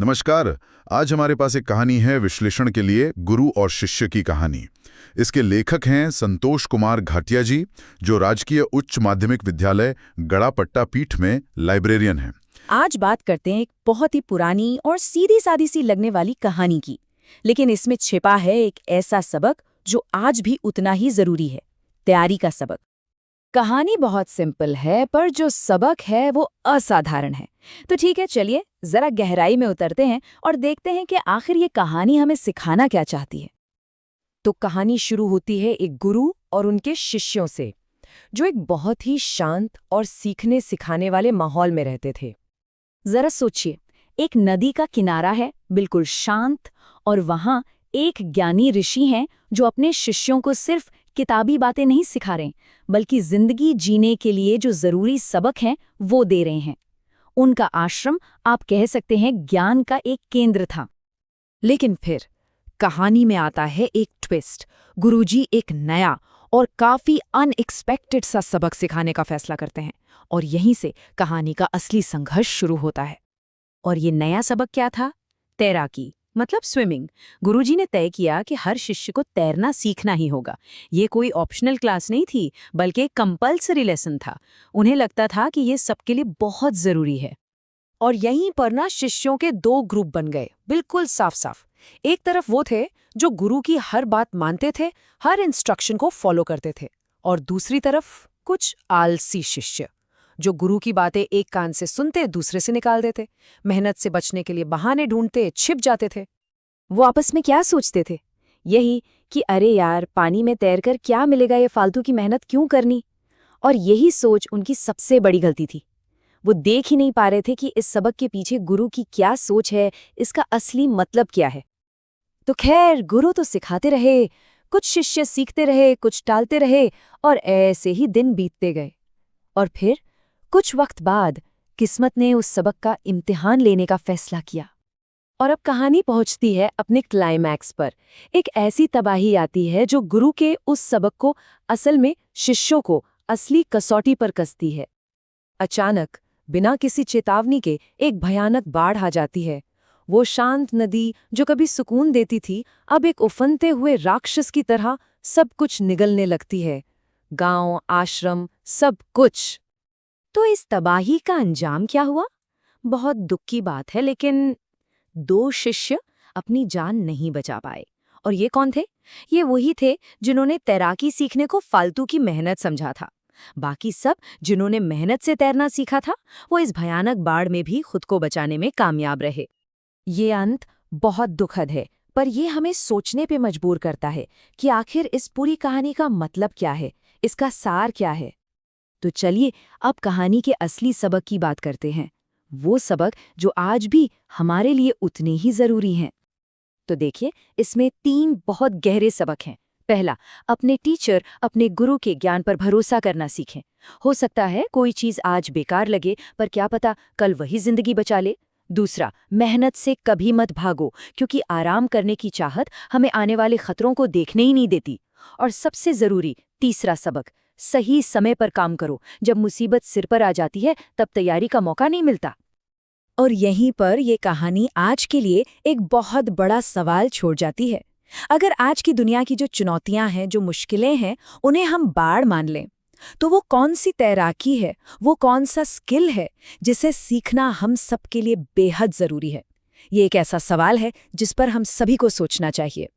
नमस्कार। आज हमारे पास एक कहानी है विश्लेषण के लिए, गुरु और शिष्य की कहानी। इसके लेखक हैं संतोष कुमार घाटिया जी, जो राजकीय उच्च माध्यमिक विद्यालय गड़ापट्टा पीठ में लाइब्रेरियन हैं। आज बात करते हैं एक बहुत ही पुरानी और सीधी सादी सी लगने वाली कहानी की, लेकिन इसमें छिपा है एक ऐसा सबक जो आज भी उतना ही जरूरी है, तैयारी का सबक। कहानी बहुत सिंपल है, पर जो सबक है वो असाधारण है। तो ठीक है, चलिए जरा गहराई में उतरते हैं और देखते हैं कि आखिर ये कहानी हमें सिखाना क्या चाहती है। तो कहानी शुरू होती है एक गुरु और उनके शिष्यों से, जो एक बहुत ही शांत और सीखने सिखाने वाले माहौल में रहते थे। जरा सोचिए, एक नदी का किनारा है, बिल्कुल शांत, और वहां एक ज्ञानी ऋषि हैं जो अपने शिष्यों को सिर्फ किताबी बातें नहीं सिखा रहे, बल्कि जिंदगी जीने के लिए जो जरूरी सबक हैं वो दे रहे हैं। उनका आश्रम आप कह सकते हैं ज्ञान का एक केंद्र था। लेकिन फिर कहानी में आता है एक ट्विस्ट। गुरुजी एक नया और काफी अनएक्सपेक्टेड सा सबक सिखाने का फैसला करते हैं, और यहीं से कहानी का असली संघर्ष शुरू होता है। और ये नया सबक क्या था? तैराकी, मतलब स्विमिंग। गुरुजी ने तय किया कि हर शिष्य को तैरना सीखना ही होगा। ये कोई ऑप्शनल क्लास नहीं थी, बल्कि एक कंपल्सरी लेसन था। उन्हें लगता था कि ये सबके लिए बहुत जरूरी है। और यहीं पर ना शिष्यों के दो ग्रुप बन गए, बिल्कुल साफ साफ। एक तरफ वो थे जो गुरु की हर बात मानते थे, हर इंस्ट्रक्शन को फॉलो करते थे, और दूसरी तरफ कुछ आलसी शिष्य जो गुरु की बातें एक कान से सुनते, दूसरे से निकाल देते, मेहनत से बचने के लिए बहाने ढूंढते, छिप जाते थे। वो आपस में क्या सोचते थे? यही कि अरे यार, पानी में तैरकर क्या मिलेगा, ये फालतू की मेहनत क्यों करनी। और यही सोच उनकी सबसे बड़ी गलती थी। वो देख ही नहीं पा रहे थे कि इस सबक के पीछे गुरु की क्या सोच है, इसका असली मतलब क्या है। तो खैर, गुरु तो सिखाते रहे, कुछ शिष्य सीखते रहे, कुछ टालते रहे, और ऐसे ही दिन बीतते गए। और फिर कुछ वक्त बाद किस्मत ने उस सबक का इम्तिहान लेने का फैसला किया। और अब कहानी पहुंचती है अपने क्लाइमैक्स पर। एक ऐसी तबाही आती है जो गुरु के उस सबक को, असल में शिष्यों को, असली कसौटी पर कसती है। अचानक, बिना किसी चेतावनी के, एक भयानक बाढ़ आ जाती है। वो शांत नदी जो कभी सुकून देती थी, अब एक उफनते हुए राक्षस की तरह सब कुछ निगलने लगती है। गांव, आश्रम, सब कुछ। तो इस तबाही का अंजाम क्या हुआ? बहुत दुख की बात है, लेकिन 2 शिष्य अपनी जान नहीं बचा पाए। और ये कौन थे? ये वही थे जिन्होंने तैराकी सीखने को फालतू की मेहनत समझा था। बाकी सब, जिन्होंने मेहनत से तैरना सीखा था, वो इस भयानक बाढ़ में भी खुद को बचाने में कामयाब रहे। ये अंत बहुत दुखद है, पर ये हमें सोचने पे मजबूर करता है कि आखिर इस पूरी कहानी का मतलब क्या है, इसका सार क्या है। तो चलिए अब कहानी के असली सबक की बात करते हैं, वो सबक जो आज भी हमारे लिए उतने ही जरूरी हैं। तो देखिए, इसमें 3 बहुत गहरे सबक हैं। पहला, अपने टीचर, अपने गुरु के ज्ञान पर भरोसा करना सीखें। हो सकता है कोई चीज आज बेकार लगे, पर क्या पता कल वही जिंदगी बचा ले। दूसरा, मेहनत से कभी मत भागो, क्योंकि आराम करने की चाहत हमें आने वाले खतरों को देखने ही नहीं देती। और सबसे जरूरी तीसरा सबक, सही समय पर काम करो। जब मुसीबत सिर पर आ जाती है, तब तैयारी का मौका नहीं मिलता। और यहीं पर ये कहानी आज के लिए एक बहुत बड़ा सवाल छोड़ जाती है। अगर आज की दुनिया की जो चुनौतियां हैं, जो मुश्किलें हैं, उन्हें हम बाढ़ मान लें, तो वो कौन सी तैराकी है, वो कौन सा स्किल है जिसे सीखना हम सब के लिए बेहद जरूरी है? ये एक ऐसा सवाल है जिस पर हम सभी को सोचना चाहिए।